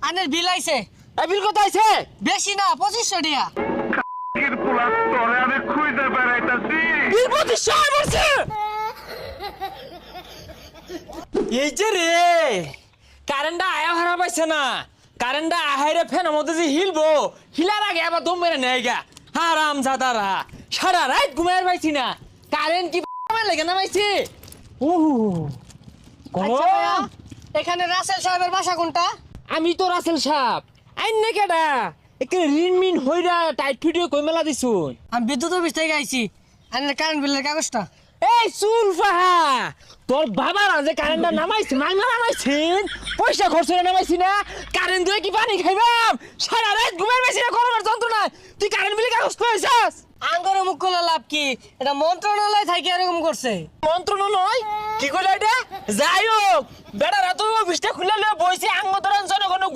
আনের বিল আইছে। এই বিল কত আইছে? বেশি না, 2500 টাকা। কির পোলা তোরে আমি খুঁজে বেড়াইতাছি। বিল 2500 বলছে। এই যে রে কারেন্টটা আয়া হারা পাইছে না, কারেন্টটা আহাইরে ফ্যানের মধ্যে যে হিলবো, হিলার আগে আবার দম মেরে নেয় গা। হারাম জাদারা সারা রাত ঘুমায় পাইছি না, কারেন্ট কি লেগে না পাইছি। আচ্ছা ভাইয়া, এখানে রাসেল সাহেবের বাসা কোনটা? আমি তো রাসেল সাহেব আইন না কেডা একে রিনমিন হইরা টাইট ভিডিও কই মেলা দিছুন। আমি বিদ্যুৎ অফিস থেকে আইছি। আনের কারেন্ট বিলের কাগজটা। এই সুলফাহা তোর বাবার যে কারেন্টটা নামাইছি নামাইছেন, পয়সা খরচ করে নামাইছি না, কারেন্ট দিয়ে কি পানি খাইবাম? সারা রাত ঘুমের বেশি না করবার যন্ত্রণা, তুই কারেন্ট বিলে কাগজ পেয়েছিস? আঙ্গরে মুখ খোলা লাভ কি? এটা মন্ত্রণালয় থেকে এরকম করছে। মন্ত্রণালয় কি কইলা এটা? যাই হোক বেড়ারা তো অফিসটা খুলে বইছে আঙ্গ ধরেন জনগণ